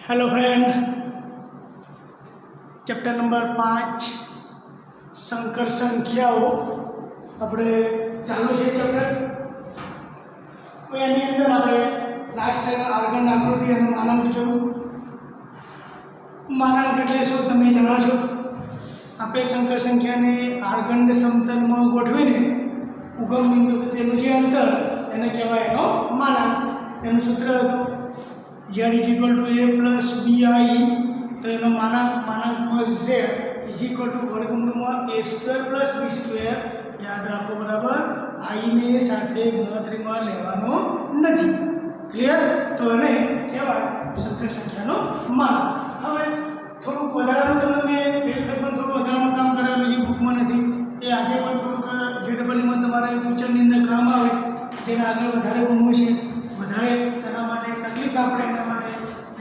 Hello friend, chapter number 5 संकर संख्याओं આપણે ચાલુ છે ચેપ્ટર। એની અંદર આપણે લાસ્ટ ટાઈમ આર્ગન આકૃતિ અને માનાંક જોયું। માનાંક એટલે શું તમે જાણો છો? આપેલ સંકર સંખ્યાને આર્ગન સમતલમાં ગોઠવીને ઉગમ બિંદુ તેનું જે અંતર એને કહેવાય એનો માનાંક। એનું સૂત્ર હતું z = a + bi, तो एनो मानांक z वर्गमूल a² + b²। याद रखो बराबर, आई ने साथे गणतरी में लेवानो नहीं। क्लियर? तो एने कहेवाय संकर संख्यानो मानांक। हवे थोड़ું વધારાનું તમને મેં વખત પણ થોડું વધારાનું કામ કરાવેલું છે, બુકમાં નથી એ આજે પણ થોડુંક જેડબલમાં તમારે ફ્યુચરની અંદર કામ આવે, જેને આગળ વધારે ભણવું છે, વધારે તેના માટે તકલીફ આપણે એના માટે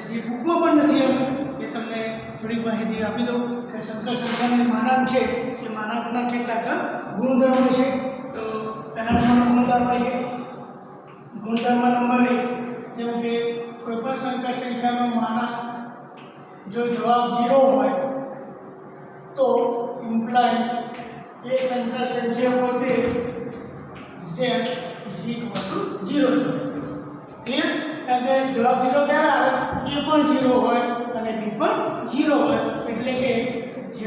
જે બુકમાં પણ નથી આવ્યું એ તમને થોડીક માહિતી આપી દઉં કે સંકર સંખ્યાનો માનાંક છે એ માનાંકના કેટલાક ગુણધર્મો છે। તો પહેલા નંબરનો ગુણધર્મ છે ગુણધર્મ નંબર 1, જેમ કે કોઈપણ સંકર સંખ્યાનો માનાંક જો જવાબ 0 હોય તો ઇમ્પ્લાઇઝ એ સંકર સંખ્યા પોતે z = 0 છે। क्लियर? કારણ કે જવાબ 0 ક્યારે આવે? a પણ 0 હોય અને b પણ 0 હોય, એટલે કે z =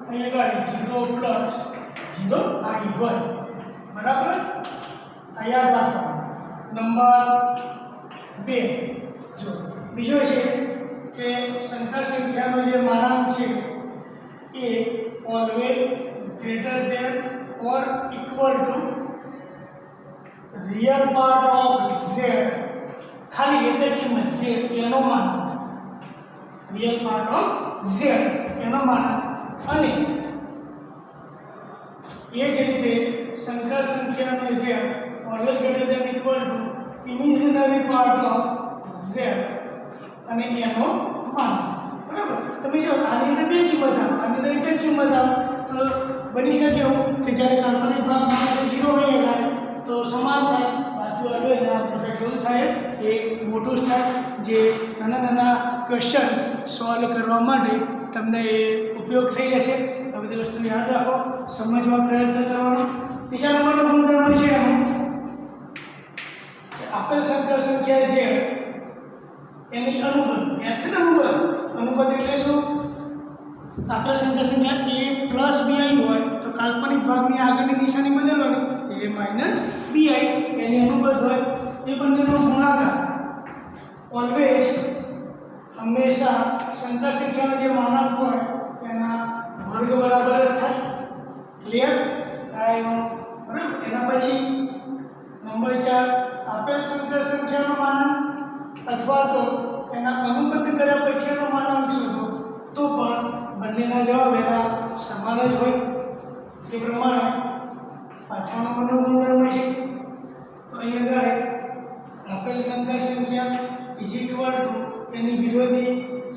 અહીંયા આગળ 0 + 0 i હોય। બરાબર? આ યાદ રાખો। નંબર 2 જો બીજો છે કે સંકર સંખ્યાનો જે માનાંક છે એ always greater than or equal to real part of z, खाली एक ज किंमत z एनो मानांक, रियल पार्ट ऑफ z एनो मानांक। અને એ જ રીતે સંકર સંખ્યાનો z always greater than equal to imaginary part of z અને એનો માનાંક। બરાબર? તમે જો આની અંદર બે કિંમત આવે, આની અંદર એક જ કિંમત આવે, તો બની શકે એવું કે જ્યારે કાલ્પનિક ભાગમાં 0 હોય એટલે तो समान થાય, બાકી ઓલવેઝ આપણે કેવું થાય એ મોટું થાય, જે નાના નાના ક્વેશ્ચન સોલ્વ કરવા માટે તમને એ ઉપયોગ થઈ જશે। આ બધી વસ્તુ યાદ રાખો, સમજવા પ્રયત્ન કરવાનો। બીજા નંબરનો ગુણધર્મ છે એનો કે આપેલ સંકર સંખ્યા છે એની અનુબંધ, યાદ છે ને અનુબંધ એટલે શું? આપેલ સંકર સંખ્યા a + bi હોય તો કાલ્પનિક ભાગની આગળની નિશાની બદલવાની, a - bi એની અનુબંધ હોય। એ બંનેનો ગુણાકાર ઓલવેઝ હંમેશા સંકર સંખ્યાનો જે માનાંક હોય એના વર્ગ બરાબર જ થાય। ક્લિયર? થાય બરાબર? એના પછી નંબર 4, આપેલ સંકર સંખ્યાનો માનાંક અથવા તો એના અનુબંધ કર્યા પછીનો માનાંક શોધો તો પણ બંનેના જવાબ એના સમાન જ હોય। તે પ્રમાણે પાંચમા નંબરનો ગુણધર્મ છે તો અહીંયા આગળ આપેલ સંકર સંખ્યા = એની વિરોધી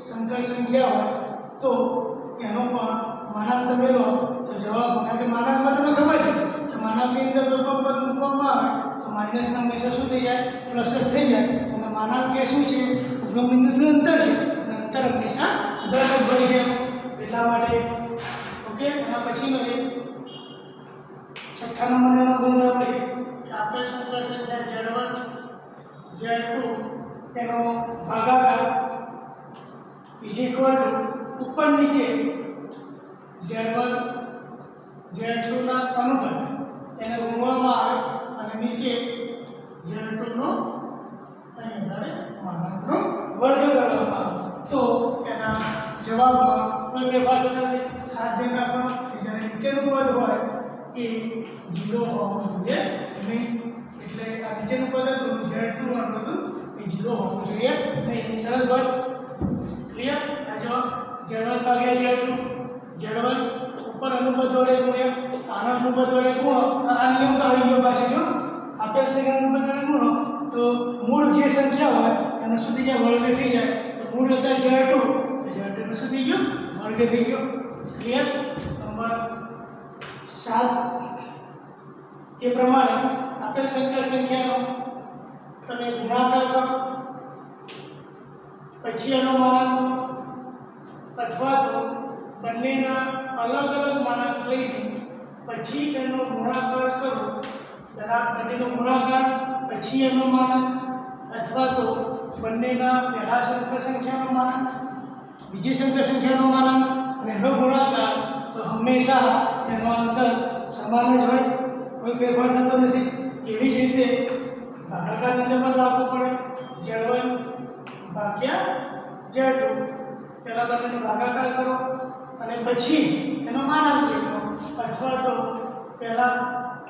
સંકર સંખ્યા હોય તો એનો પણ માનાંક તમે લો તો જવાબ, કારણ કે માનાંકમાં તમને ખબર છે કે માનાંકની અંદર કોઈ પણ પદ મૂકવામાં આવે તો માઇનસના હંમેશા શું થઈ જાય? પ્લસ જ થઈ જાય। અને માનાંક એ શું છે? ઉગમ બિંદુથી અંતર છે અને અંતર હંમેશા ધન જ હોય છે, એટલા માટે ઓકે। એના પછીનો છે છઠ્ઠા નંબરનો ગુણધર્મ છે કે આપેલ સંકર સંખ્યા z1 z2 એનો ભાગાકાર = ઉપર નીચે z1 z2 ના અનુબંધ એને ગુણવામાં આવે અને નીચે z2 નો માનાંકનો વર્ગ કરવામાં આવે તો એના જવાબમાં કોઈ ફેરફાર થતો નથી। ખાસ ધ્યાન રાખવાનું કે જ્યારે નીચેનું પદ હોય એ 0 હોવું જોઈએ નહીં, એટલે આ નીચેનું પદ હતું z2 હતું એ 0 હોવું જોઈએ નહીં, એની શરત હોય। ક્લિયર? આ જો z1 / z1 ઉપર અનુબંધ વડે ગુણ્યા આના અનુબંધ વડે ગુણો તો આ નિયમ આવી ગયો પાછો। જો આપેલ સંખ્યા અનુબંધ વડે ગુણો તો મૂળ જે સંખ્યા હોય એનો સુધી જે વર્ગ થઈ જાય, તો મૂળ હતા z2 તો z2 નો શું થઈ ગયો? વર્ગ થઈ ગયો। ક્લિયર? નંબર 7 એ પ્રમાણે આપેલ સંકર સંખ્યાનો તમે ગુણાકાર કરો પછી એનો માનાંક અથવા તો બંનેના અલગ અલગ માનાંક લઈને પછી એનો ગુણાકાર કરો, બંનેનો ગુણાકાર પછી એનો માનાંક અથવા તો બંનેના પહેલા સંકર સંખ્યાનો માનાંક બીજી સંકર સંખ્યાનો માનાંક અને એનો ગુણાકાર, તો હંમેશા એનો આન્સર સમાન જ હોય, કોઈ ફેરફાર થતો નથી. એવી જ રીતે ભાગાકારની અંદર પણ લાગુ પડે. Z1 ભાગ્યા Z2 પહેલા બંનેનો ભાગાકાર કરો અને પછી એનો માનાંક લઈ લો, અથવા તો પહેલા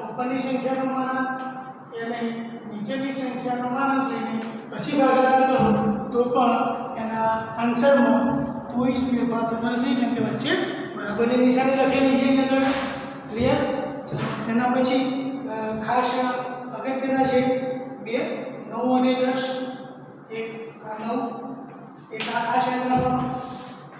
ઉપરની સંખ્યાનો માનાંક અને નીચેની સંખ્યાનો માનાંક લઈને પછી ભાગાકાર કરો, તો પણ એના આન્સરમાં કોઈ જ ફેરફાર થતો નથી, કેમ કે વચ્ચે બરાબરની નિશાની લખેલી છે એના આગળ. ક્લિયર? એના પછી ખાસ અગત્યના છે બે 9 અને 10. એક આ 9, એક આ ખાસ યાદ રાખવાનો,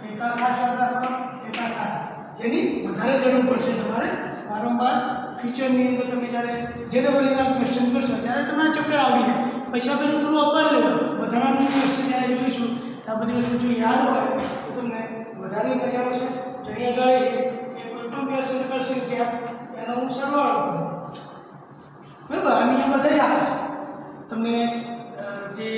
એક આ ખાસ યાદ રાખવાનો, એક આ ખાસ, જેની વધારે જરૂર પડશે તમારે વારંવાર ફ્યુચરની અંદર. તમે જ્યારે JEE ક્વેશ્ચન કરશો ત્યારે તમને આ ચેપ્ટર આવડી જાય. પછી આપણે થોડું અપર લેવલ વધારાનું ક્વેશ્ચન જ્યારે જોઈશું તો આ બધી વસ્તુ જો યાદ હોય તો તમને વધારે મજા આવશે. જો અહીંયા આગળ એ કોઈ પણ બે સંકર સંખ્યા એનો હું સરવાળો કરું, બરાબર, આની બધા જ આવે છે. તમને જે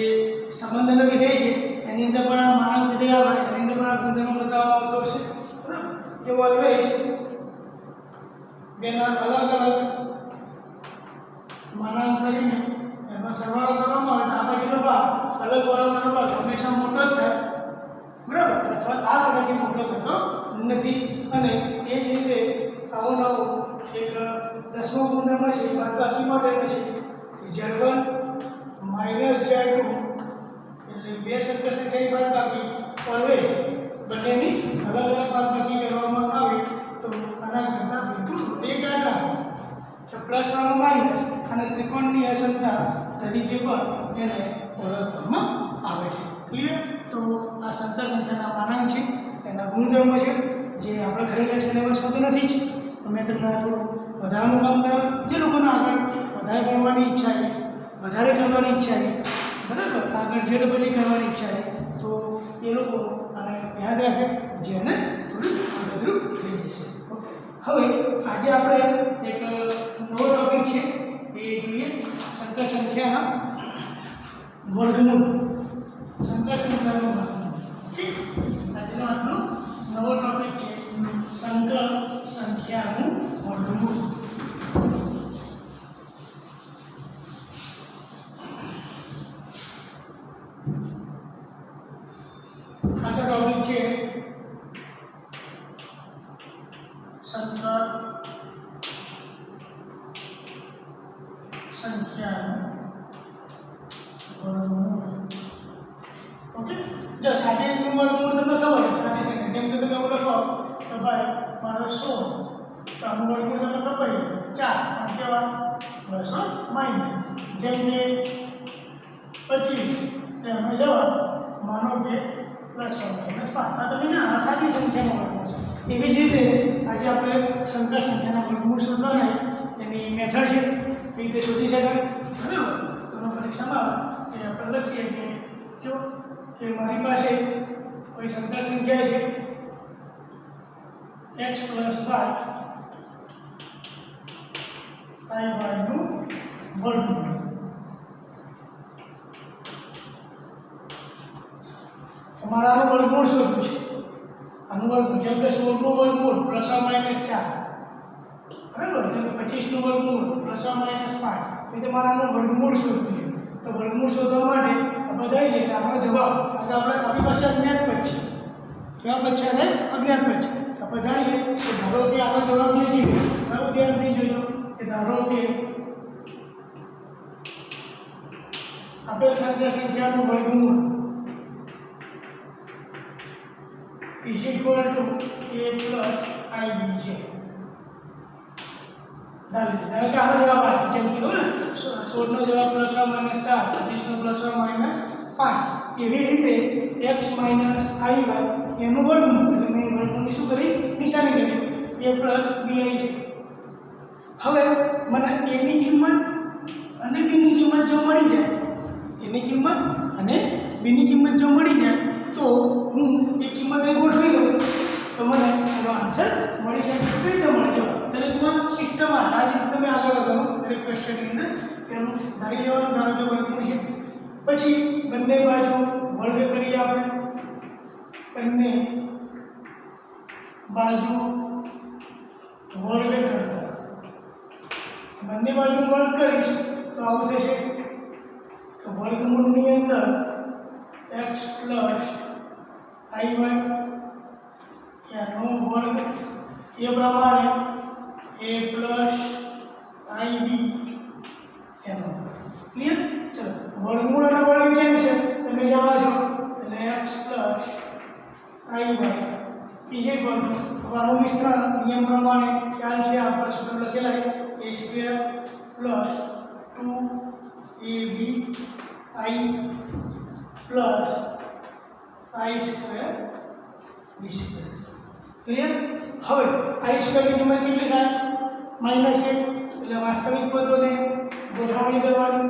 સંબંધનો વિધેય છે એની અંદર પણ આ માનાંક વિધેય આવે, એની અંદર પણ આ ગુણધર્મ બતાવવામાં આવતો હશે, બરાબર. એ ઓલવેઝ બેના અલગ અલગ માનાંક કરીને એનો સરવાળો કરવામાં આવે તો આ બાજુનો ભાગ અલગ વાળવાનો ભાગ હંમેશા મોટો જ થાય, બરાબર, અથવા આ કદાચ મોટો થતો નથી. અને એ જ રીતે આવો નવો એક 10મો ગુણધર્મ છે, બાદબાકી માટેનો છે. Z1 માઇનસ Z2 એટલે બે સંકર સંખ્યાની બાદબાકી ઓલવેઝ બંનેની અલગ અલગ બાદબાકી કરવામાં આવે તો આના કરતાં બિલકુલ એક યાદ રાખો કે પ્લસ વાળો માઇનસ અને ત્રિકોણની અસમતા તરીકે પણ એને ઓળખવામાં આવે છે. ક્લિયર? તો આ સંકર સંખ્યાના માનાંક છે, એના ગુણધર્મો છે, જે આપણે ખરેખર સિલેબસમાં તો નથી જ. મેં તમને થોડું વધારાનું કામ કરાવ્યું. જે લોકોને આગળ વધારે ભણવાની ઈચ્છા છે, વધારે કરવાની ઈચ્છા છે, બરાબર, આગળ JEE કરવાની ઈચ્છા છે, તો એ લોકો આને યાદ રાખે, જેને થોડું મદદરૂપ થઈ જશે. ઓકે, હવે આજે આપણે એક નવો ટોપિક છે એ જોઈએ, સંકર સંખ્યાના વર્ગમૂળ. સંકર સંખ્યાનું વર્ગમૂળ. ઠીક, આજનો આપણો નવો ટોપિક છે સંકર સંખ્યાનું વર્ગમૂળ. આજનો ટોપિક છે સંકર સંખ્યાનું વર્ગમૂળ. ઓકે, જો સાદી રીતનું વર્ગમૂળ તમને ખબર છે, સાદી રીતે જેમ કે તમે લખો તો ભાઈ મારો 16, તો આનું વર્ગમૂળ તમને ખબર છે 4, પણ કેવા પ્લસ માઇનસ. જેમ કે 25, તો એનો જવાબ માનો કે પ્લસ માઇનસ 5. તો તમે ના સાદી સંખ્યાનો વર્ગમૂળ છે. એવી જ રીતે આજે આપણે સંકર સંખ્યાના વર્ગમૂળ શોધવાના એની મેથડ છે, એ રીતે શોધી શકાય, બરાબર. તમે પરીક્ષામાં કે આપણે લખીએ કે જો કે મારી પાસે કોઈ સંકર સંખ્યા છે x + y નું વર્ગમૂળ. તમારે આનું વર્ગમૂળ શોધવું છે. આનું વર્ગમૂળ જેમ કે 16 નું વર્ગમૂળ ± 4, બરાબર, જેમ કે 25 નું વર્ગમૂળ ± 5, એ તમારે આનું વર્ગમૂળ શોધવું છે. તો વર્ગમૂળ શોધવા માટે આપણે દઈ લઈએ કે આનો જવાબ, આપણે આપણી પાસે અજ્ઞાત પદ છે. કેવા પદ છે? અને અજ્ઞાત પદ છે. આપણે ધારીએ કે ધારો કે આપણો જવાબ જે છે, બરાબર, ધ્યાનથી જોજો કે ધારો કે આપેલ સંકર સંખ્યાનું વર્ગમૂળ = a + ib છે. ધારો કે આનો જવાબ આ છે, જેમ કીધું ને 16 નો જવાબ ± 4, 25 નો ± 5. એવી રીતે x - iy એનું વર્ગમૂળ, એટલે મેં વર્ગમૂળની શું કરી? નિશાની કરી, a + bi છે. હવે મને a ની કિંમત અને b ની કિંમત જો મળી જાય, a ની કિંમત અને b ની કિંમત જો મળી જાય આન્સર મળી જાય. કઈ રીતે મળે? જો દરેકમાં સિસ્ટમ આ રીતે તમે આગળ વધો દરેક ક્વેશ્ચનની અંદર પેલું ધારી લેવાનું, ધારો કે વર્ગમૂળ છે, પછી બંને બાજુ વર્ગ કરીએ આપણે, બંને બાજુ વર્ગ કરતા બંને બાજુ વર્ગ કરીશ તો આવું થશે કે વર્ગમૂળની અંદર x પ્લસ iy એનો વર્ગ એ પ્રમાણે a પ્લસ ib એનો ક્લિયર. ચલો વર્ગમૂળ અને વર્ગ કેમ છે તમે જાણો છો, એટલે x plus iy is equal two આનું વિસ્તરણ નિયમ પ્રમાણે ખ્યાલ છે આપણે સૂત્ર લખેલા a square plus 2ab i plus i square b square. Clear. હવે i સ્ક્વેરની કિંમત કેટલી થાય? -1. એટલે વાસ્તવિક પદોને ગોઠવણી કરવાની.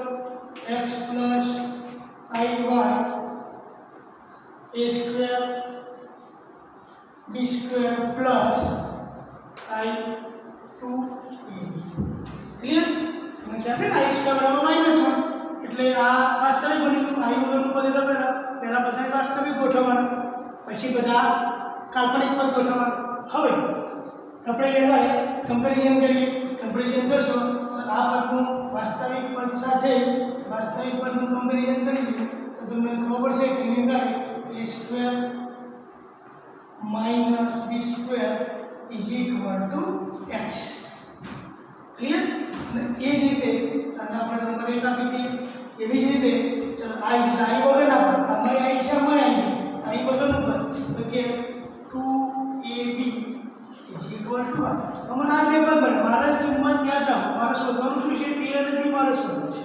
x plus iy a square b square plus i2ab. Clear. મને ખ્યાલ છે ને i સ્ક્વેર બરાબર -1 એટલે આ વાસ્તવિક બની ગયું. i વગરનું પદ એટલે પહેલા બધા વાસ્તવિક ગોઠવવાના, પછી બધા કાલ્પનિક પદ ગોઠવવાના. હવે આપણે અહીંયા કમ્પેરિઝન કરીએ. કમ્પેરિઝન કરશો તો આ પદનું વાસ્તવિક પદ સાથે વાસ્તવિક પદનું કમ્પેરિઝન કરીશું તો તમને ખબર પડશે કે એની અંદર a square minus b square is equal two x. Clear. અને એ જ રીતે આને આપણે નંબર 1 આપી દઈએ. એવી જ રીતે ચલો i એટલે i વગરના પદ, આમાં i છે, આમાં i વગરનું પદ તો કે 2ab ઇઝ ઇક્વલ ટુ આ. તો મને આ બે પદ મળે. મારે કિંમત યાદ રાખો, મારે શોધવાનું શું છે? a અને b મારે શોધવા છે.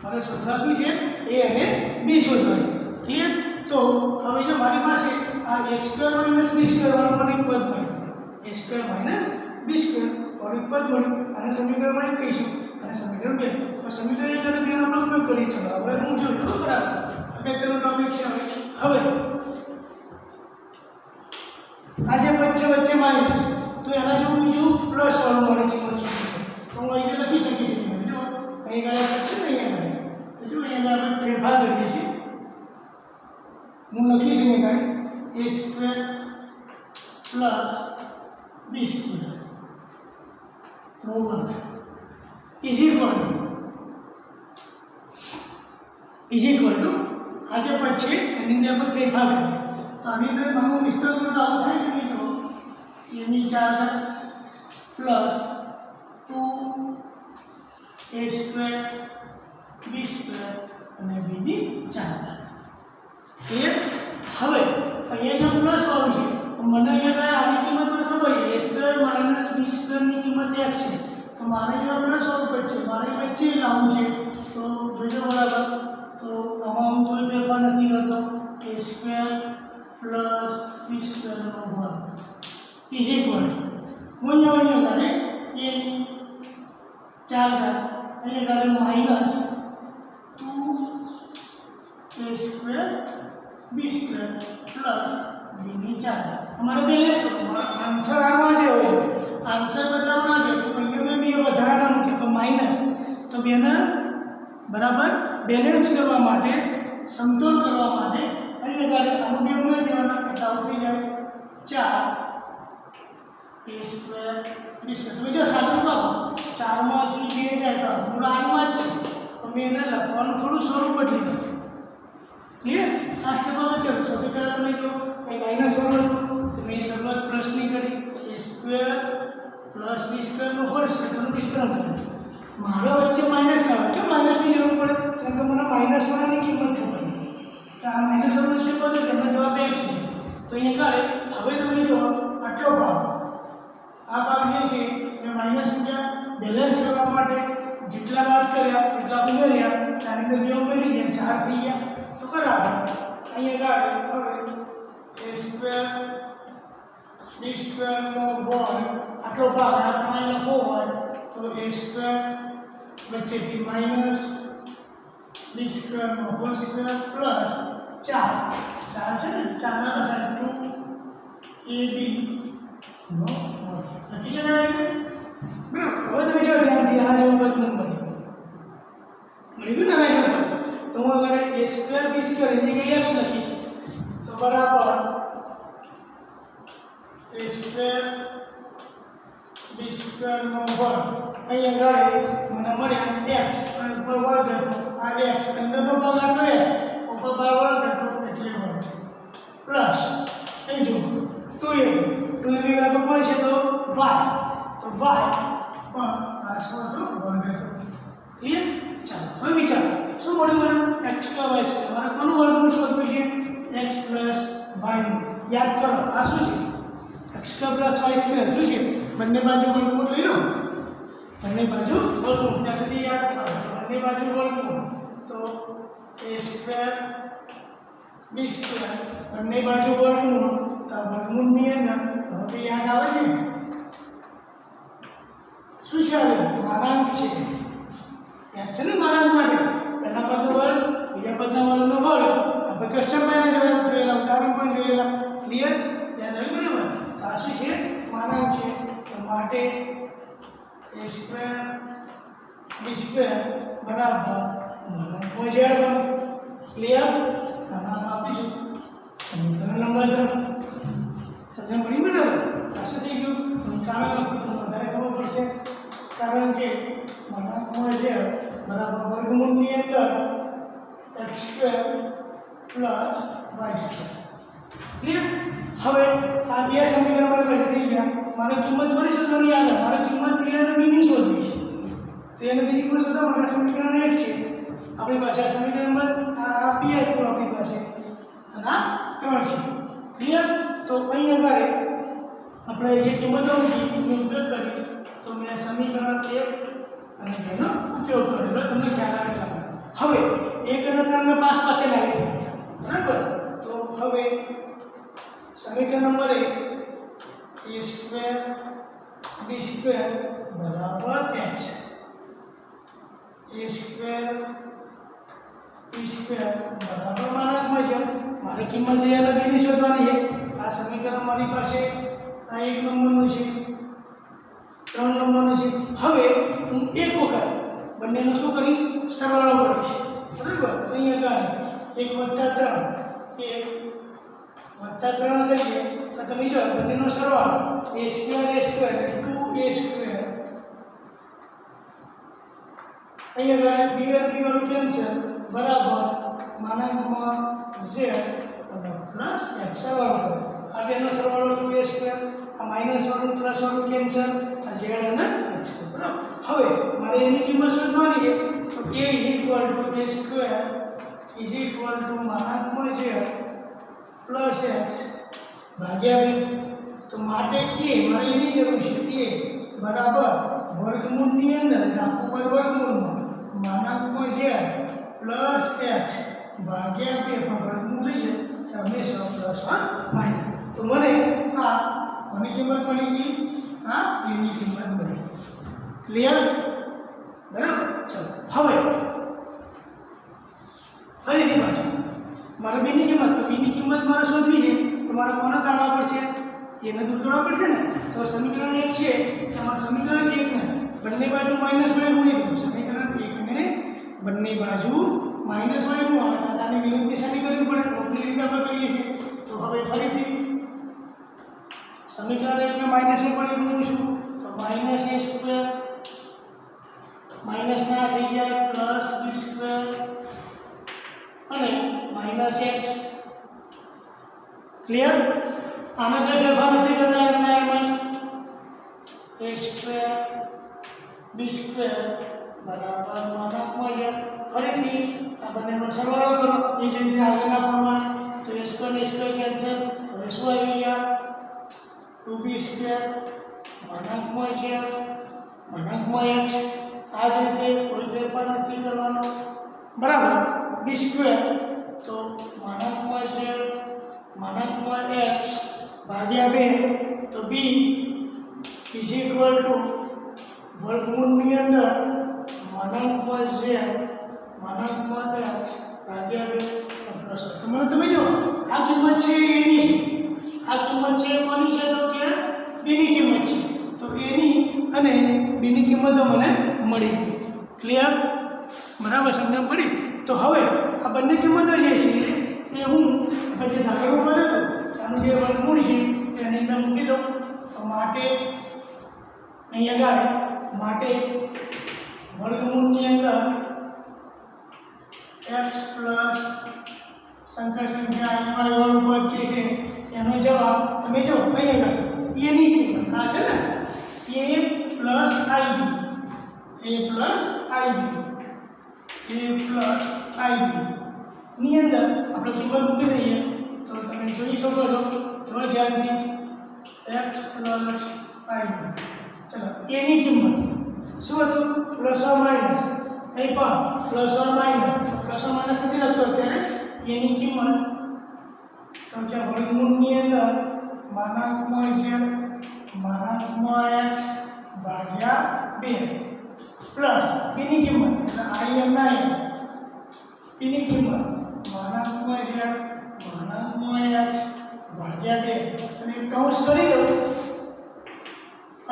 મારે શોધવા શું છે? a અને b શોધવા છે. ક્લિયર. તો હવે જો મારી પાસે આ a square minus b square વાળું મને એક પદ મળ્યું, a square minus b square વાળું એક પદ મળ્યું. આને સમીકરણ 1 કહીશું અને સમીકરણ 2. તો સમીકરણ 1 અને 2 નો આપણે ઉપયોગ કરીએ. ચલો હવે હું જોઉં બરાબર અગત્યનો ટોપિક છે. હવે આ જે વચ્ચે માઇનસ તો એના જેવું બીજું પ્લસ વાળું મને કિંમત શોધવી તો હું અહીં લખી શકીએ છીએ. જો અહીં આગળ છે ને અહીંયા આગળ તો જો અહીંયા આપણે ફેરફાર કરીએ છીએ. હું લખીશ અહીંયા આગળ a square plus b square નો વર્ગ ઇઝ ઇક્વલ ટુ આ જે પદ છે એની અંદર આપણે ફેરફાર કરીએ તો આની અંદર આનું વિસ્તરણ કરતા આવું થાય કે નહીં? જો એની 4 plus 2a square b square અને b ની 4. ક્લિયર. હવે અહીંયા જો પ્લસ વાળું છે તો મને અહીંયા આની કિંમત મને ખબર છે a સ્ક્વેર માઇનસ b સ્ક્વેરની કિંમત 1 છે. તો મારે અહીંયા પ્લસ વાળું પદ છે, મારે વચ્ચે લાવવું છે. તો જોજો બરાબર. તો આમાં હું કોઈ ફેરફાર નથી કરતો. a સ્ક્વેર પ્લસ b સ્ક્વેરનો વર્ગ ઇઝ ઇક્વલ ટુ હું અહીંયા ગાડે a ની 4 અહીંયા ગાડે minus 2a square b square plus b ની 4. તમારે બેલેન્સ કરવું. આન્સર આમાં જે હોય આન્સર બદલાવ ના જોઈએ તો અહીંયા મેં બે વધારાના મૂક્યા તો માઇનસ તો બેને બરાબર બેલેન્સ કરવા માટે, સમતોલ કરવા માટે અહીંયા ગાડે આનું બે ઉમેરી દેવાના એટલે આવું થઈ જાય 4 a સ્ક્વેર b સ્ક્વેર. તમે જો સાદું આપો 4 માંથી 2 જાય તો મૂળ 8 માં જ છે. તો મેં એને લખવાનું થોડું સ્વરૂપ બદલી નાખ્યું. ક્લિયર. આ સ્ટેપ આગળ કરો. સૌથી પહેલાં તમે જો અહીં માઇનસ વાળું હતું તો મેં શરૂઆત પ્લસની કરી a સ્ક્વેર પ્લસ b સ્ક્વેરનો હોલ સ્ક્વેરનું વિસ્તરણ કર્યું. મારો વચ્ચે માઇનસ આવે કે માઇનસની જરૂર પડે કેમ કે મને માઇનસ વાળાની કિંમત ખબર છે કે આ માઇનસ વાળું વચ્ચે પદ છે એનો જવાબ x છે. તો અહીંયા કાઢે હવે તમે જો આટલો ભાગ આ ભાગ જે છે એ માઇનસ મૂક્યા બેલેન્સ કરવા માટે જેટલા બાદ કર્યા એટલા ઉમેર્યા એટલે આની અંદર બે ઉમેરી ગયા 4 થઈ ગયા. તો બરાબર અહીંયા કાઢે હવે a સ્ક્વેર b સ્ક્વેરનો વર્ગ આટલો ભાગ આ પ્રમાણે લખવો હોય તો a સ્ક્વેર વચ્ચેથી માઇનસ b સ્ક્વેરનો હોલ સ્ક્વેર પ્લસ 4 છે ને 4 ના લખાય 2ab નો વર્ગ લખી શકાય છે બરાબર. હવે તમે જો ધ્યાનથી આ જેવું પદ મને મળી ગયું ને આ જેવું પદ તો હું અગર a સ્ક્વેર b સ્ક્વેર એની જગ્યાએ x લખીશ તો બરાબર a સ્ક્વેર b સ્ક્વેર નો વર્ગ અહીંયા ગાડી મને મળ્યા x અને ઉપર વર્ગ હતો આ x અંદરનો ભાગ આટલો x ઉપર વર્ગ હતો એટલે વર્ગ પ્લસ અહીં જો 2ab બરાબર કોણ છે તો y તો y પણ આ શું હતો વર્ગ હતો ક્લિયર. ચાલો હવે વિચારો શું મળ્યું મને x + y સ્ક્વેર મારે કોનું વર્ગમૂળ શોધવું છે x + y નું. યાદ કરો આ શું છે x + y સ્ક્વેર શું છે બંને બાજુ વર્ગમૂળ લઈ લો બંને બાજુ વર્ગમૂળ ત્યાં સુધી યાદ કરો બંને બાજુ વર્ગમૂળ તો a સ્ક્વેર b સ્ક્વેર બંને બાજુ વર્ગમૂળ તો વર્ગમૂળની અંદર હવે યાદ આવે છે શું છે માનાંક છે યાદ છે ને માનાંક માટે પહેલા પદનો વર્ગ બીજા પદના વર્ગનો વર્ગ આપણે ક્વેશ્ચનમાં જોયેલા ઉદાહરણ પણ જોયેલા ક્લિયર યાદ આવ્યું બરાબર. તો આ શું છે માનાંક છે તો માટે a સ્ક્વેર b સ્ક્વેર બરાબર માનાંકમાં z બને ક્લિયર. આમાં આપીશું સમીકરણ નંબર 3 સમજણ પડી બરાબર. આ શું થઈ ગયું કારણ લખું તો વધારે ખબર પડશે કારણ કે માનાંકમાં z બરાબર વર્ગમૂળની અંદર x square plus y square clear. હવે આ બે સમીકરણ મારે કઈ થઈ ગયા મારે કિંમત કોની શોધવાની યાદ આવે મારે કિંમત a અને b ની શોધવી છે તો a અને b ની કિંમત શોધવા માટે સમીકરણ 1 છે આપણી પાસે આ સમીકરણ નંબર આ b હતું આપણી પાસે અને આ 3 છે ક્લિયર. તો અહીં આગળ આપણે જે કિંમતો મૂકી એનો ઉપયોગ કરીશ તો મેં સમીકરણ 1 અને 2 નો ઉપયોગ કર્યો તમને ખ્યાલ આવે એટલા માટે. હવે 1 અને 3 ને પાસે લાવી દીધી બરાબર. તો હવે સમીકરણ number 1 a square b square બરાબર x a square b square બરાબર માનાંકમાં છે મારે કિંમત a અને b ની શોધવાની છે. આ સમીકરણ મારી પાસે આ 1 નંબરનું છે 3 નંબરનું છે. હવે હું એક વખત બંનેનો શું કરીશ સરવાળો કરીશ બરાબર. તો અહીંયા આગળ 1 + 3 કરીએ તો તમે જો બંનેનો સરવાળો a સ્ક્વેર 2a સ્ક્વેર અહીંયા આગળ b અને b વાળું કેન્સલ બરાબર માનાંકમાં z અને પ્લસ x સરવાળો કરો આ બેનો સરવાળો 2a સ્ક્વેર આ માઈનસ વાળું પ્લસ વાળું કેન્સલ આ z અને x બરાબર. હવે મારે એની કિંમત શોધવાની છે તો a સ્ક્વેર માનાંકમાં z પ્લસ x ભાગ્યા 2 તો માટે a મારે એની જરૂર છે a બરાબર વર્ગમૂળની અંદર આખું પદ વર્ગમૂળમાં માનાંકમાં z પ્લસ x ભાગ્યા 2 પણ વર્ગમૂળ લઈએ તો હંમેશા પ્લસ માઇનસ. તો મને આ કોની કિંમત મળી ગઈ આ a ની કિંમત મળી ક્લિયર બરાબર. ચલો હવે ફરીથી પાછું મારે b ની કિંમત તો b ની કિંમત મારે શોધવી છે તો મારે કોને કાઢવા પડશે એને દૂર કરવા પડશે ને. તો સમીકરણ 1 છે તમારે સમીકરણ 1 ને બંને બાજુ માઈનસ વડે ગુણી દો સમીકરણ 1 ને બંને બાજુ માઈનસ વડે ગુણો આની વિરુદ્ધ દિશાની કરવી પડે રોકની રીતે આપણે કરીએ છીએ. તો હવે ફરીથી સમીકરણ 1 ને માઈનસ વડે ગુણું છું તો માઈનસ a સ્ક્વેર માઈનસ ના થઈ જાય પ્લસ b સ્ક્વેર અને માઈનસ x ક્લિયર. આના કઈ ફેરફાર નથી કરતા એમના એમ જ a સ્ક્વેર b સ્ક્વેર બરાબર માનાંકમાં z ફરીથી આ બંનેનો સરવાળો કરો એ જ રીતે આગળના પ્રમાણે તો a સ્ક્વેર કેન્સલ હવે શું આવી ગયા 2b સ્ક્વેર માનાંકમાં z માનાંકમાં x આ જ રીતે કોઈ ફેરફાર નથી કરવાનો બરાબર. b સ્ક્વેર તો માનાંકમાં z માનાંકમાં x ભાગ્યા 2 તો b વર્ગમૂળની અંદર માનાંકમાં z માનાંકમાં x ભાગ્યા 2 પ્લસ. તમે જો આ કિંમત છે એની છે આ કિંમત છે કોની છે તો કે b બીની કિંમત છે. તો એની અને બીની કિંમતો મને મળી ગઈ. ક્લિયર? બરાબર સમજણ પડી? તો હવે આ બંને કિંમતો જે છે એ હું આપણે જે ધારેલું પદ હતું આનું જે વર્ગમૂળ છે તેની અંદર મૂકી દઉં. તો માટે અહીંયા આગળ માટે વર્ગમૂળની અંદર x પ્લસ સંકર સંખ્યા y વાળું પદ જે છે એનો જવાબ તમે જો અહીંયા આગળ એની કિંમત આ છે ને a પ્લસ ib ની અંદર આપણે કિંમત મૂકી દઈએ તો તમે જોઈ શકો છો. જો ધ્યાનથી x પ્લસ i. ચલો એની કિંમત શું હતું? Plus or minus. અહીં પણ પ્લસ ઓર માઇનસ નથી લખતો અત્યારે. એની કિંમત તો કે વર્ગમૂળની અંદર માનાંકમાં z માનાંકમાં x ભાગ્યા 2 પ્લસ બીની કિંમત એટલે i એમ ના બીની કિંમત માનાંકમાં z માનાંકમાં x ભાગ્યા 2 અને કૌંસ કરી દો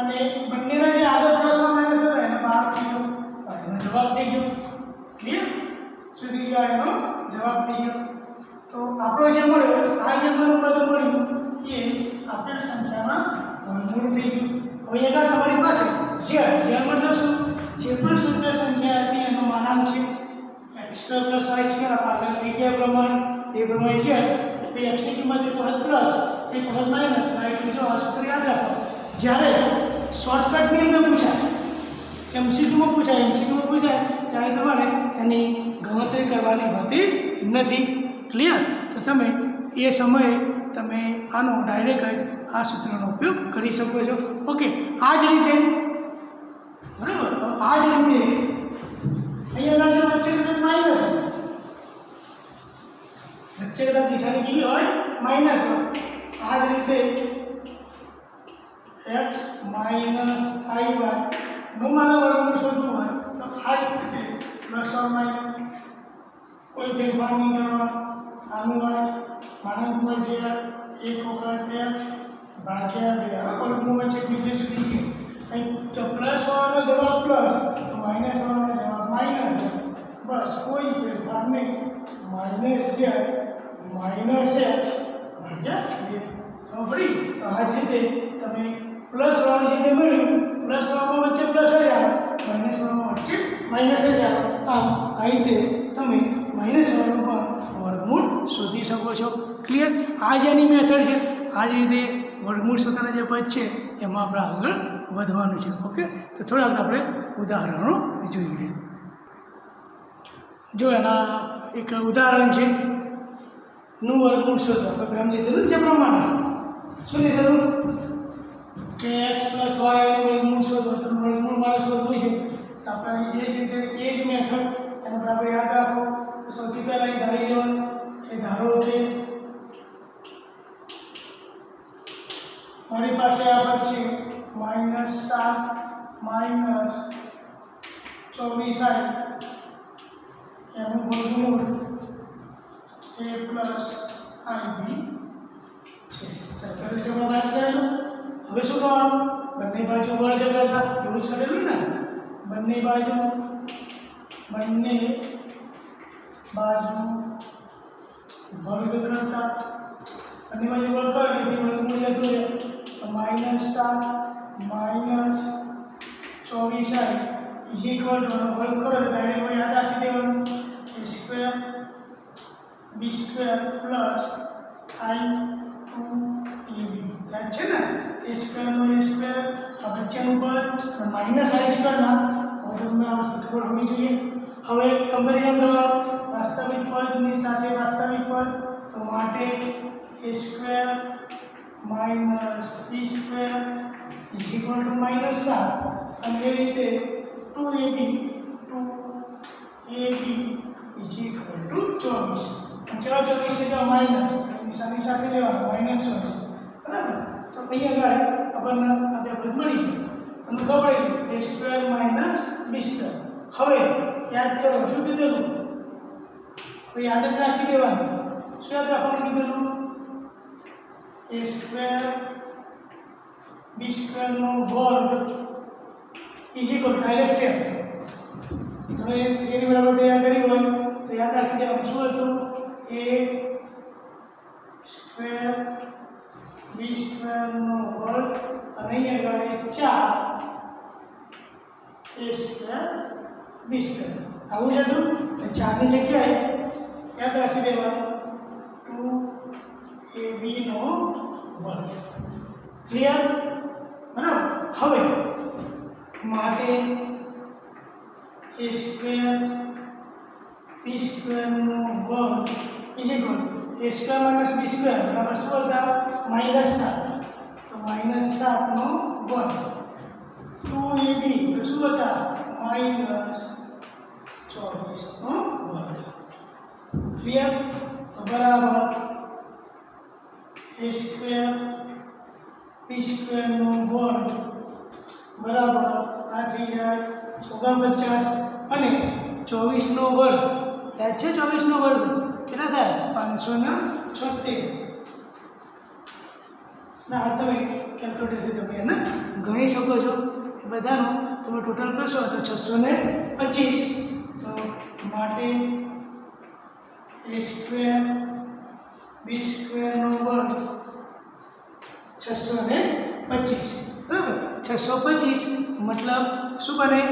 અને બંનેના જે આગળ પ્લસ ઓર માઇનસ હતા એને બહાર કરી દો. એનો જવાબ થઈ ગયો. ક્લિયર? શું થઈ ગયો? એનો જવાબ થઈ ગયો. તો આપણો જે મળ્યો આ જે મને પદ મળ્યું એ આપેલ સંખ્યાના વર્ગમૂળ થઈ ગયું. હવે આગળ તમારી પાસે z મતલબ શું? જે પણ સૂત્ર સંખ્યા હતી એનો માનાંક છે x² + y² આગળ લઈ ગયા પ્રમાણે એ પ્રમાણે z પછી x ની કિંમત એક વખત પ્લસ એક વખત માઇનસ y2 જો આ સૂત્ર યાદ રાખો. જ્યારે શોર્ટકટની અંદર પૂછાય MCQમાં પૂછાય ત્યારે તમારે એની ગણતરી કરવાની હોતી નથી. ક્લિયર? તો તમે એ સમયે તમે આનો ડાયરેક્ટ જ આ સૂત્રનો ઉપયોગ કરી શકો છો. ઓકે, આ જ રીતે બરાબર. આ જ રીતે અહીંયા આગળ વચ્ચે કદાચ માઇનસ હોય, વચ્ચે કદાચ દિશાની કેવી હોય? માઇનસ હોય. આ જ રીતે x માઇનસ i y નું મારા વર્ગમૂળ શોધવું હોય તો આ રીતે પ્લસ ઓર માઇનસ કોઈ ફેરફાર નહીં કરવાનો. આનું જ માનાંકમાં z એક વખત x ભાગ્યા 2 આ વર્ગમૂળ છે બીજે સુધી છે. અહીં તો પ્લસ વાળાનો જવાબ પ્લસ તો માઇનસ વાળાનો જવાબ માઇનસ. બસ કોઈ ફેરફાર નહીં. માઇનસ z માઇનસ x ભાગ્યા 2. ખબર પડી? તો આ જ રીતે તમે પ્લસ વાળું જે મળ્યું પ્લસ વાળામાં વચ્ચે પ્લસ જ આવે, માઇનસ વાળામાં વચ્ચે માઇનસ જ આવે. આમ આ રીતે તમે માઇનસ વાળું પણ વર્ગમૂળ શોધી શકો છો. ક્લિયર? આ જ એની મેથડ છે. આ જ રીતે વર્ગમૂળ શોધવાના જે પદ છે એમાં આપણે આગળ વધવાનું છે. ઓકે, તો થોડાક આપણે ઉદાહરણો જોઈએ. જો એના એક ઉદાહરણ છે નું વર્ગમૂળ શોધો. આપણે ક્રમ લીધેલું છે પ્રમાણે શું લીધેલું કે x + y નું વર્ગમૂળ શોધો. તો વર્ગમૂળ મારે શોધવું છે તો આપણે એ જ રીતે એ જ મેથડ એનો આપણે યાદ રાખો. તો સૌથી પહેલાં અહીં ધારી લેવાનું કે ધારો કે મારી પાસે આ પદ છે -7 - 24i એનું વર્ગમૂળ a + ib છે. ચાલો પહેલા આપણે વાત કરેલું. હવે શું કરવાનું? બંને બાજુ વર્ગ કરતા એવું જ કરેલું ને. બંને બાજુ વર્ગ કરતા બંને બાજુ વર્ગ કરી લીધી. વર્ગમૂળ લેતું રહે તો -7 - 24i વર્ગ કરો એટલે ડાયરેક્ટ યાદ રાખી દેવાનું a² b² + i2ab. યાદ છે ને? a² નો a² આ વચ્ચેનું પદ અને -i² ના. હવે તમને આ વસ્તુ ખબર હોવી જોઈએ. હવે કમ્પેરિઝન કરવાનું વાસ્તવિક પદની સાથે વાસ્તવિક પદ. તો માટે a² - b² -7 અને એ રીતે 2ab 24. કેવા 24 છે? માઇનસ નિશાની સાથે લેવાનું -24. બરાબર? તો અહીંયા આગળ આપણને આ બે પદ મળી ગઈ. તમને ખબર પડી a² - b². હવે યાદ કરો શું કીધેલું? હવે યાદ જ રાખી દેવાનું. શું યાદ રાખવાનું કીધેલું? a² બી સ્ક્વેરનો વર્ગ ઇઝ ઇક્વલ ડાયરેક્ટ ટેન. તમે થિયરી બરાબર તૈયાર કરી હોય તો યાદ રાખી દેવાનું શું હતું એ સ્ક્વેર બી સ્ક્વેરનો વર્ગ અને અહીંયા આગળ 4 એ સ્ક્વેર બી સ્ક્વેર આવું જ હતું. 4 ની જગ્યાએ યાદ રાખી દેવાનું 2ab નો વર્ગ. ક્લિયર? બરાબર. હવે માટે એ સ્ક્વેર બી સ્ક્વેરનો વર્ગ is equal A square minus B square બરાબર શું હતા -7. તો -7 નો વર્ગ 2ab તો શું હતા -24 નો વર્ગ. ક્લિયર? તો બરાબર એ સ્ક્વેર બી સ્ક્વેરનો વર્ગ બરાબર આ થઈ જાય 49 અને 24 નો વર્ગ યાદ છે 24 નો વર્ગ કેટલા થાય 576. ના આ તમે કેલ્ક્યુલેટરથી તમે એને ગણી શકો છો એ બધાનું તમે ટોટલ કરશો તો 625. તો માટે એ સ્ક્વેર બી સ્ક્વેરનો વર્ગ 625 બરાબર. 625 મતલબ શું બને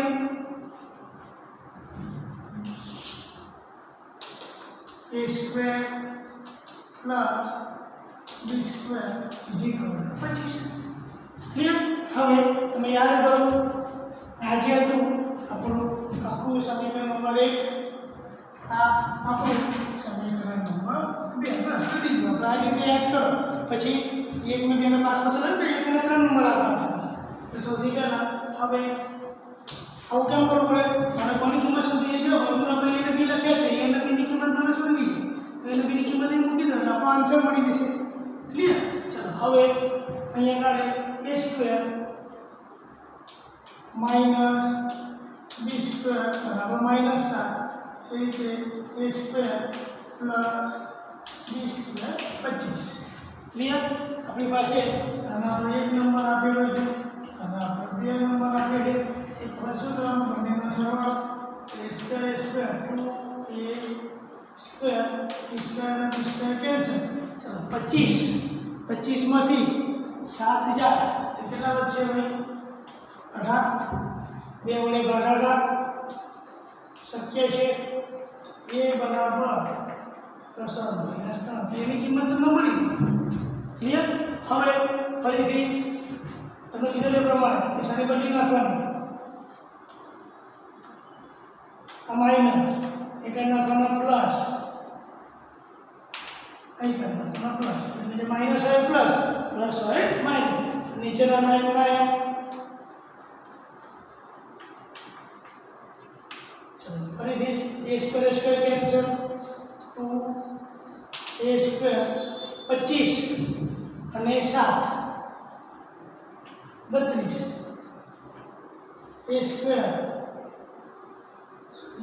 a square plus b square is equal to 25. Clear? હવે તમે યાદ કરો આજે હતું આપણું આખું સમીકરણ નંબર 1 આ આપણું સમીકરણ નંબર 2 બસ પતી ગયું. આપણે આ રીતે યાદ કરો પછી 1 ને 2 ને પાસ પાસ લઈ તો 1 ને 3 નંબર આપવાના. તો સૌથી પહેલા હવે આવું કેમ કરવું પડે મને કોની કિંમત શોધી જો વર્ગમૂળ આપણે a ને b લખ્યા છે a ને b ની કિંમત મને શોધવી છે તો a ને b ની કિંમત અહીં મૂકી દો એટલે આપણો આન્સર મળી જશે. ક્લિયર? ચલો હવે અહીંયા કાઢે a square minus B square બરાબર -7 એ રીતે a square plus B square 25. Clear? આપણી પાસે આનો આપણે 1 નંબર આપેલો છે અને આપણે 2 નંબર આપેલો છે. એક વસ્તુ તો બંનેનો સરવાળો a square 2a square b square અને b સ્ક્વેર કેન્સલ. ચલો 25 માંથી 7 જાય તો કેટલા વધશે ભાઈ 18. 2 વડે ભાગાકાર શક્ય છે a બરાબર +3 એની કિંમત તમને મળી ગઈ. ક્લિયર? હવે ફરીથી તમે કીધું એ પ્રમાણે નિશાની બદલી નાખવાની આ માઇનસ એક નાખવાના પ્લસ અહીં નાખવાના પ્લસ એટલે જે માઇનસ હોય પ્લસ પ્લસ હોય માઇનસ નીચેના નામ ચલો ફરીથી a square cancel 2a square 25 અને 7 32 a સ્ક્વેર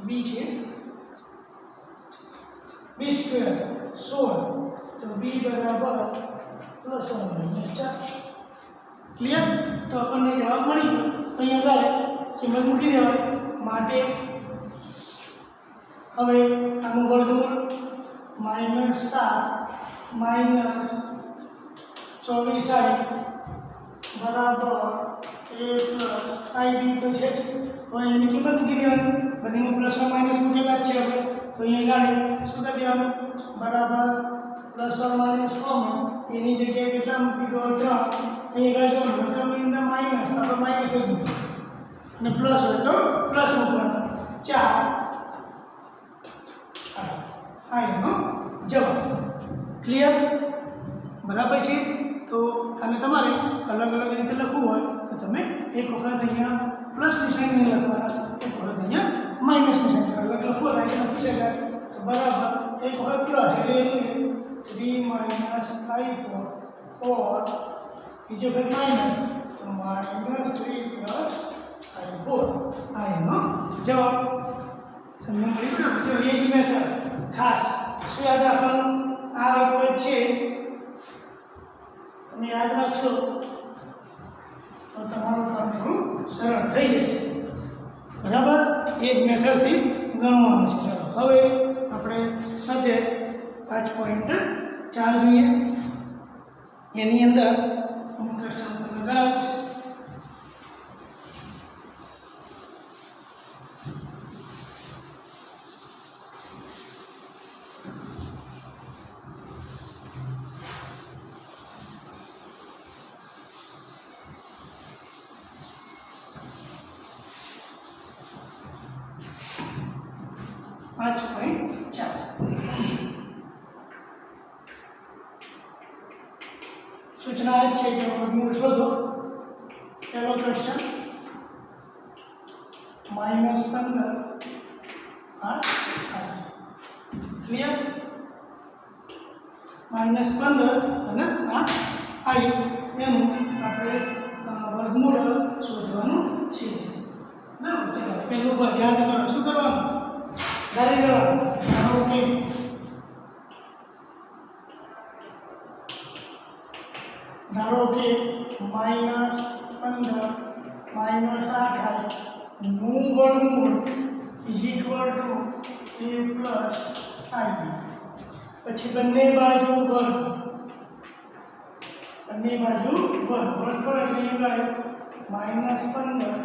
b છે b સ્ક્વેર 16 તો b બરાબર +1 - 4. ક્લિયર? તો આપણને જવાબ મળી ગયો. તો અહીંયા આગળ કિંમત મૂકી દેવાની માટે હવે આનું વર્ગમૂળ -7 - 24i બરાબર a + ib તો છે જ. હવે એની કિંમત મૂકી દેવાની બંનેમાં પ્લસ or માઇનસ મૂકેલા જ છે આપણે તો અહીંયા આગળ શું કરી દેવાનું બરાબર +or - કોમન એની જગ્યાએ કેટલા મૂકી દો 3. અહીંયા આગળ જો રકમની અંદર માઇનસ તો આપણે માઇનસ જ મૂકીએ અને પ્લસ હોય તો પ્લસ મૂકવાનું 4 આ એનો જવાબ. ક્લિયર? બરાબર છે? તો આને તમારે અલગ અલગ રીતે લખવું હોય તો તમે એક વખત અહીંયા પ્લસ નિશાની લખવાના એક વખત અહીંયા માઇનસ નિશાની અલગ લખવો હોય તો લખી શકાય. તો બરાબર એક વખત પ્લસ એટલે એનું 3 - i4 और બીજો વખત માઇનસ તો -3 + i4 આ એનો જવાબ. તમને મળી ગયું? જો એ જ મેથડ ખાસ શું યાદ રાખવાનું આ એક છે તમે યાદ રાખશો સરળ થઈ જશે. બરાબર, એ જ મેથડથી ગણવાનું છે. ચાલો હવે આપણે સ્વાધ્યાય 5.4 જોઈએ. એની અંદર અમુક ક્વેશ્ચન તમને કરાવીશ. सूचना है कि वर्गमूल शोधो. पहला क्वेश्चन -15 क्लियर. -15 અને 8i એનું આપણે વર્ગમૂળ શોધવાનું છે. બરાબર, ચાલો પહેલું પર યાદ કરો. શું કરવાનું? ધારી લેવાનું. ધારો કે -15 -8i નું વર્ગમૂળ is equal two a + ib. પછી બંને બાજુ વર્ગ. વર્ગ કરો એટલે અહીંયા -15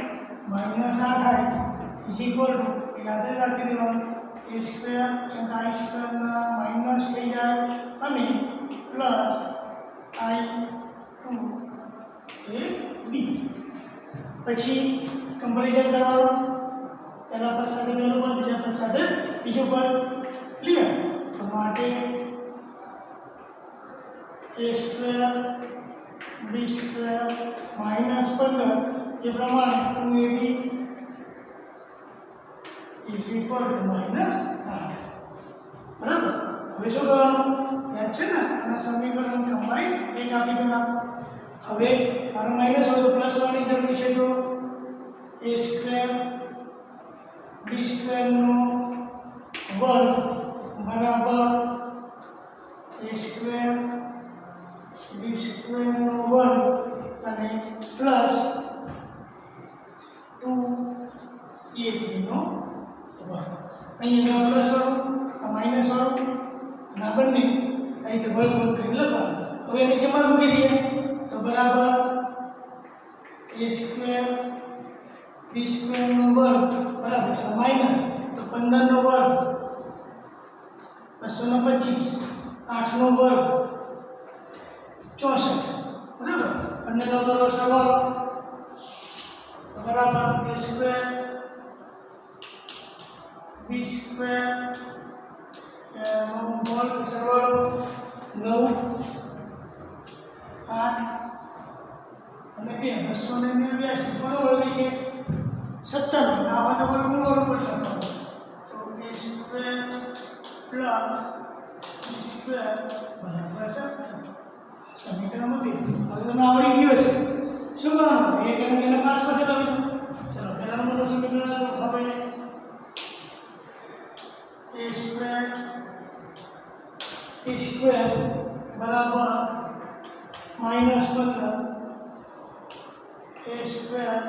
-8i ઇઝ ઇક્વલ ટુ, યાદ રાખી દેવાનું, a સ્ક્વેર, કેમ કે i સ્ક્વેરના માઇનસ થઈ જાય, અને પ્લસ i2ab. પછી કમ્પેરિઝન કરવાનું. પહેલા પદ સાથે પહેલું પદ, બીજા પદ સાથે બીજું પદ. ક્લિયર. તો માટે a સ્ક્વેર b સ્ક્વેર -15 એ પ્રમાણે 2ab ઇઝ ઇક્વલ ટુ -8. બરાબર. હવે શું કરવાનું? યાદ છે ને, આના સમીકરણ કમ્બાઈન એક આપી દેવાનું. હવે આનો માઇનસ હોય તો પ્લસ હોવાની જરૂર છે. તો a સ્ક્વેર b સ્ક્વેરનો વર્ગ બરાબર a સ્ક્વેર b સ્ક્વેરનો વર્ગ અને પ્લસ 2ab નો વર્ગ. અહીંયા પ્લસ વાળું, આ માઇનસ વાળું, અને આ બંને અહીંથી વર્ગ કરી લખવાનું. હવે એની કિંમત મૂકી દઈએ તો બરાબર a સ્ક્વેર b સ્ક્વેરનો વર્ગ બરાબર છે માઇનસ, તો 15 નો વર્ગ 225, 8 નો વર્ગ 64. બરાબર. બંનેનો કરો સરવાળો તો બરાબર a સ્ક્વેર b સ્ક્વેર વર્ગ સરવાળો 9 8 અને 2 289 કોનો વર્ગ છે? 17. આવા તો વર્ગમૂળ ઉપર લખવાનું. તો a square plus b square બરાબર 17. સમીકરણમાં 2. હવે તમને આવડી ગયો છે. શું કરવાનું? એક અને બેને પાસ કરી લાવી દો. ચલો પહેલા નંબરનું સમીકરણ લો. હવે a સ્ક્વેર b સ્ક્વેર બરાબર -15 a સ્ક્વેર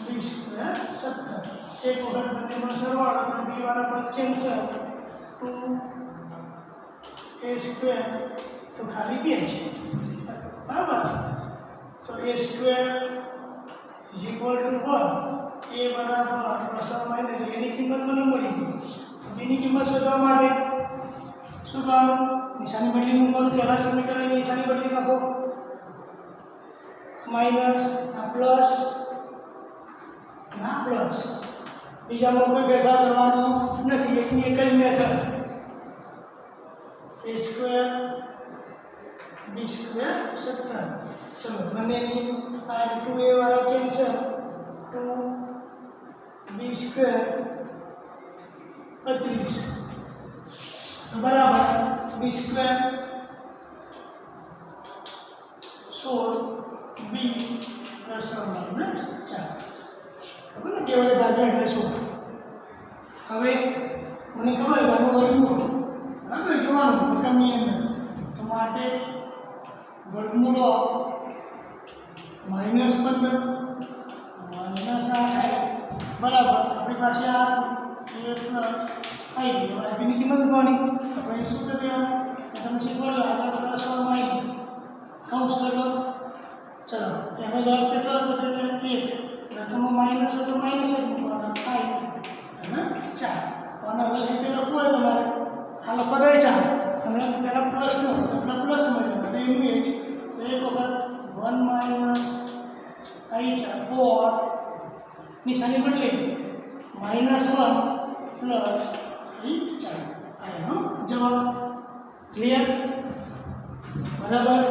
b સ્ક્વેર 17. એક વખત બંનેનો સરવાળો તો b વાળા પદ કેન્સલ. 2 a સ્ક્વેર તો ખાલી 2 છે. બરાબર. તો a square is equal two 1. a બરાબર પ્લસ માઇનસ એની કિંમત મને મળી ગઈ. તો b ની કિંમત શોધવા માટે શું કરવાનું? નિશાની બદલી મૂકવાનું. પહેલા સમીકરણની નિશાની બદલી નાખો. માઇનસ આ પ્લસ ના પ્લસ. બીજામાં કોઈ ફેરફાર કરવાનો નથી. એકની એક જ method. a square b square 17. ચલો બંનેની આ 2a વાળા કેન્સલ. 2b સ્ક્વેર 32 બરાબર b square 16b plus minus 4. ખબર ને કેવડે ભાગ્યા એટલે 16. હવે મને ખબર છે આનું વર્ગમૂળ બરાબર જોવાનું રકમની અંદર. તો માટે વર્ગમૂળો -15 1 માઇનસ i ચાર નિશાની બદલે -1 પ્લસ i ચાર આ એનો જવાબ. ક્લિયર? બરાબર.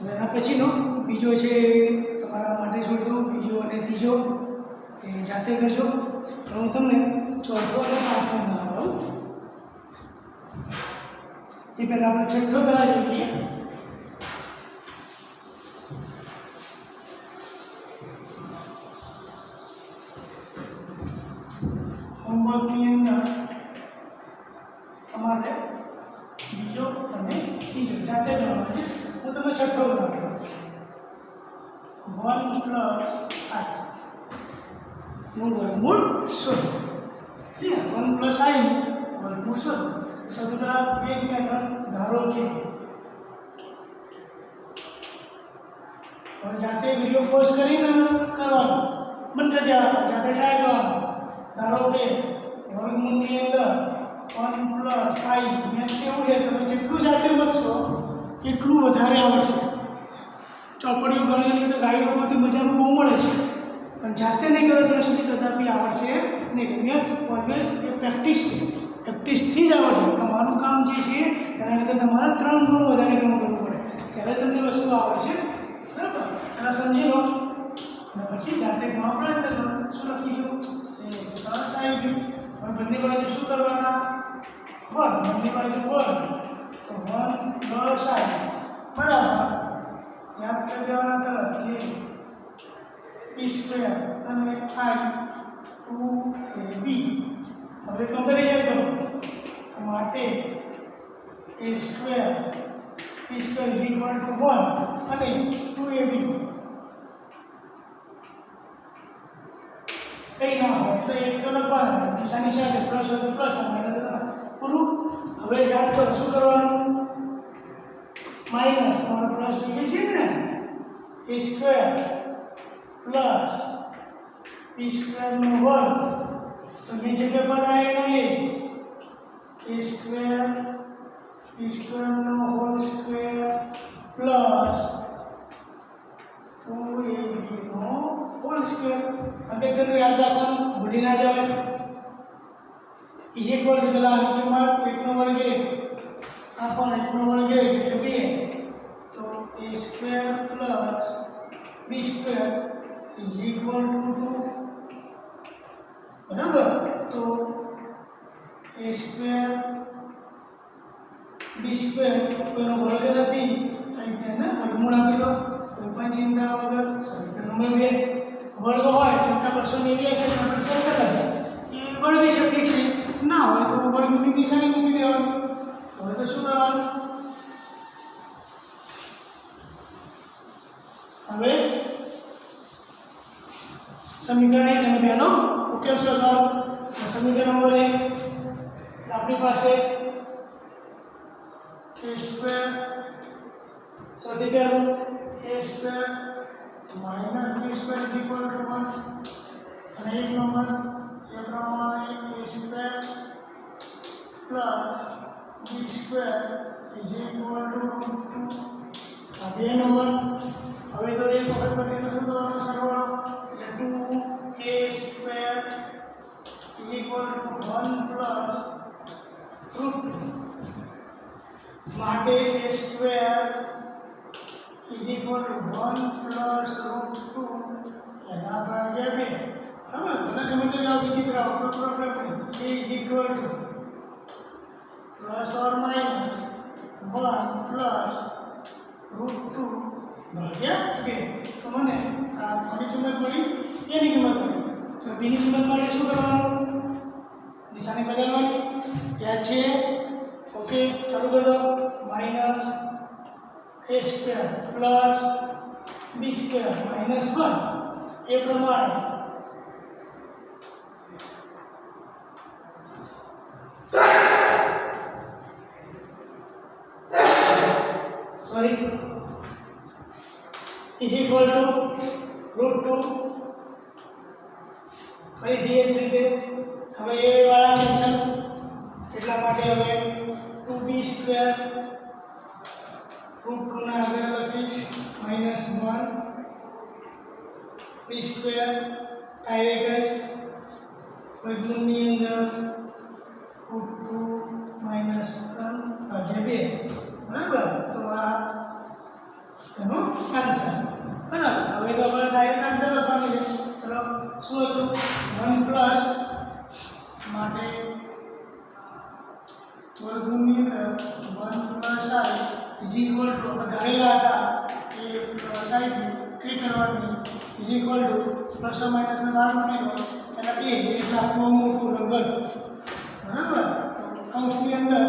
એના પછીનો બીજો છે તમારા માટે છોડી દઉં, બીજો અને ત્રીજો એ જાતે કરશો. હું તમને ચોથો અને પાંચમો બનાવું. એ પહેલાં આપણે છઠ્ઠો પહેલાં જોઈએ. હોમવર્કની અંદર તમારે બીજો અને ત્રીજો જાતે કરવાનો છે. હું તમે છઠ્ઠો બનાવી દઉં. 1 પ્લસ i નું વર્ગમૂળ શોધો. ક્લિયર? 1 પ્લસ i નું વર્ગમૂળ શોધો. સૌથી પહેલાં એ જ મેથડ ધારો કે હવે જાતે વિડીયો પોઝ કરીને કરવાનો, બંધ કરી દેવાનો, જાતે ટ્રાય કરવાનો. ધારો કે વર્ગમૂળની અંદર 1 પ્લસ i મેથ્સ એવું છે તમે જેટલું જાતે મતશો એટલું વધારે આવડશે. ચોપડીઓ ગણેલી તો ગાઈડો બધી મજાનું બહુ મળે છે, પણ જાતે નહીં કરો ત્યાં સુધી કદાપી આવડશે નહીં. મેથ્સ ઓલવેઝ એ પ્રેક્ટિસ છે, પ્રેક્ટિસથી જ આવડશે. તમારું કામ જે છે એના કરતાં તમારે 3 ગણું વધારે કામ કરવું પડે ત્યારે તમને વસ્તુ આવડશે. બરાબર? પહેલાં સમજી લો અને પછી જાતે ગણવા પ્રયત્ન કરો. શું લખીશું? એ પ્લસ આવી ગયું. હવે બંને બાજુ શું કરવાના? વર્ગ. બંને બાજુ વર્ગ તો 1 પ્લસ i બરાબર. યાદ કરી દેવાના તરત એ સ્ક્વેર અને i 2ab. હવે કમ્પેરિઝન કરો તો માટે a square is equal two 1 અને 2ab કંઈ ના હોય એટલે એક તો લખવાના, નિશાની સાથે પ્લસ હોય તો પ્લસ માઇનસ પૂરું. હવે યાદ કરો શું કરવાનું? માઇનસ તમારે પ્લસ જોઈએ છે ને, a સ્ક્વેર પ્લસ b સ્ક્વેરનો વર્ગ તો એ જગ્યા પર આવેલો a સ્ક્વેર b સ્ક્વેરનો હોલ સ્ક્વેર પ્લસ 2ab નો હોલ સ્ક્વેર. અગત્યનું યાદ રાખવાનું, ભૂલી ના જવાય. ઇઝ ઇક્વલ ટુ ચલો આની કિંમત 1 નો વર્ગ 1 આ પણ 1 નો વર્ગ 1 એટલે 2 તો a square plus b square is equal two 2. બરાબર? તો a સ્ક્વેર b સ્ક્વેર કોઈનો વર્ગ નથી, અહીં તેને વર્ગમૂળ આપી દો, કોઈ પણ ચિંતા વગર. સમીકરણ નંબર 2 વર્ગ હોય ચિંતા 289 એ વર્ગી શકીએ છીએ, ના હોય તો વર્ગની નિશાની મૂકી દેવાની. હવે તો શું કરવાનું? હવે સમીકરણ 1 અને 2 નો ઉકેલ શોધવાનો. સમીકરણ નંબર 1 આપણી પાસે a સ્ક્વેર સૌથી પહેલું a square minus b square is equal two 1 અને 1 નંબર એ પ્રમાણે a square plus b square is equal two 2 આ 2 નંબર. હવે તો એક વખત બંનેનો શું કરવાનો? સરવાળો એટલે 2a square is equal two 1 plus √2 માટે a square is equal two 1 plus √2 એના ભાગ્યા 2. બરાબર? મને ગમે તે આવું વિચિત્ર આવો કોઈ પ્રોબ્લેમ નહીં. a is equal to plus or minus 1 plus √2 ભાગ્યા 2. તો મને આ કોની કિંમત મળી? એની કિંમત મળી. તો બીની કિંમત માટે શું કરવાનું? નિશાની બદલવાની. યાદ છે? ઓકે, ચાલુ કરી દો. Minus a square plus b square minus 1 એ પ્રમાણે ઇઝ ઇક્વલ ટુ √2 ફરીથી એ જ રીતે. હવે એ વાળા કેન્સલ એટલા માટે હવે 2 2b² √2 ને આગળ લખીશ -1 b² ડાયરેક્ટ જ વર્ગમૂળની અંદર √2 -1/2 બરાબર. તો આ એનો આન્સર બરાબર. હવે તો આપણે ડાયરેક્ટ આન્સર લખવાનો છે. ચલો શું હતું 1 પ્લસ માટે વર્ગમૂળની અંદર 1 plus i is equal to ધારેલા હતા એ પ્લસ i કઈ કરવાની is equal to plus minus ને બહાર મૂકી દો એટલે એ એટલે આખું મોટું લંગર બરાબર. તો કૌંસની અંદર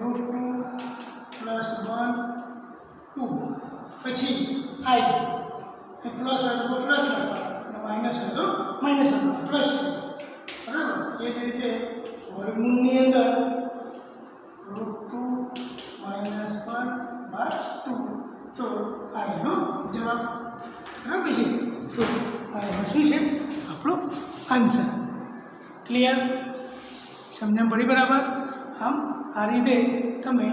√2 પ્લસ 1 2 પછી i એ પ્લસ હોય તો પ્લસ લખવાનું અને માઇનસ હોય તો માઇનસ લખવાનું પ્લસ બરાબર. એ જ રીતે વર્ગમૂળની અંદર √2 -1/2 તો આ એનો જવાબ બરાબર છે. તો આ એનો શું છે આપણો આન્સર. ક્લિયર? સમજણ પડી બરાબર? આમ આ રીતે તમે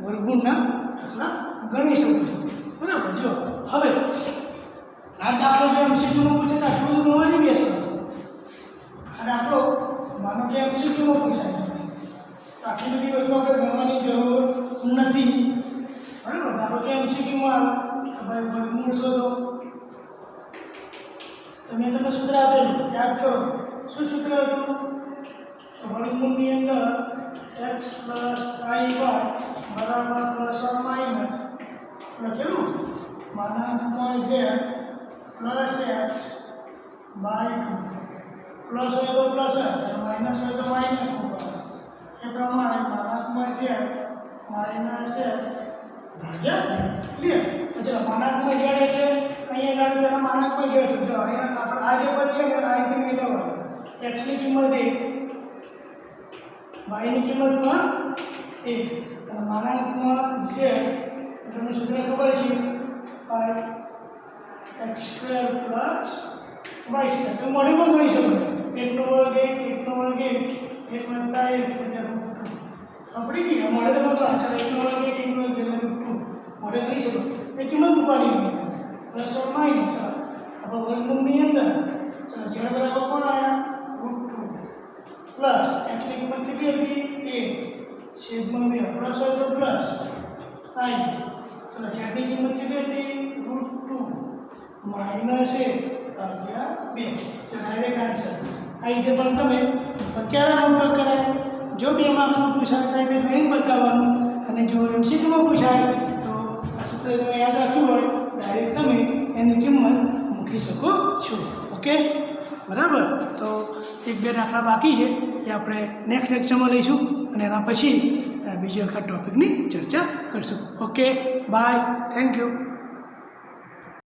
વર્ગમૂળના દાખલા ગણી શકો છો બરાબર. જો હવે આ દાખલો જે MCQમાં પૂછે તો આટલું બધું ગણવાની બેસો. આ દાખલો માનો કે MCQમાં પૂછાય તો આટલી બધી વસ્તુ આપણે ગણવાની જરૂર નથી બરાબર. ધારો કે MCQમાં ભાઈ વર્ગમૂળ શોધો તો મેં તમને સૂત્ર આપેલું યાદ કરો. શું સૂત્ર હતું? વર્ગમૂળની અંદર x + iy બરાબર પ્લસ ઓર માઇનસ લખેલું માનાંકમાં z plus x by 2 plus હોય તો પ્લસ અને માઇનસ હોય તો માઇનસ મૂકવાનું. એ પ્રમાણે માનાંકમાં z માઇનસ x ભાગ્યા 2. ક્લિયર? ચલો માનાંકમાં z એટલે અહીંયા આગળ પહેલા માનાંકમાં z શોધો. અહીંયા આપણે આ જે પદ છે ને આ રીતે મેળવવાનું. x ની કિંમત 1 y ની કિંમત પણ 1 અને માનાંકમાં z તમને સૂત્ર ખબર છે x² + y² તો મોડે પણ ગણી શકો. 1 નો વર્ગ 1 1 નો વર્ગ 1 1 વત્તા 1 એટલે √2 ખબર ગઈ. મોડે તો કરો. ચાલો 1 નો વર્ગ 1 1 નો વર્ગ એટલે √2 મોડે ગણી શકો. એ કિંમત મૂકવાની નહીં પ્લસ ઓર માઇનસ. ચાલો આપણે વર્ગમૂળની અંદર ચાલો z બરાબર કોણ આવ્યા √2 પ્લસ x ની કિંમત કેટલી હતી 1 છેદમાં 2 પ્લસ હોય તો પ્લસ i. ચલો z ની કિંમત કેટલી હતી √2 માઇનસ 1 ભાગ્યા 2 તો ડાયરેક્ટ આન્સર. આ રીતે પણ તમે ક્યારે ઉપયોગ કરાય? જો 2 માર્ક્સમાં પૂછાય તો એને ગણી બતાવવાનું અને જો MCQમાં પૂછાય તો આ સૂત્ર તમે યાદ રાખ્યું હોય ડાયરેક્ટ તમે એની કિંમત મૂકી શકો છો. ઓકે બરાબર. તો 1-2 દાખલા બાકી છે એ આપણે નેક્સ્ટ લેક્ચરમાં લઈશું અને એના પછી બીજો એકાદ ટોપિકની ચર્ચા કરીશું. Okay bye. Thank you.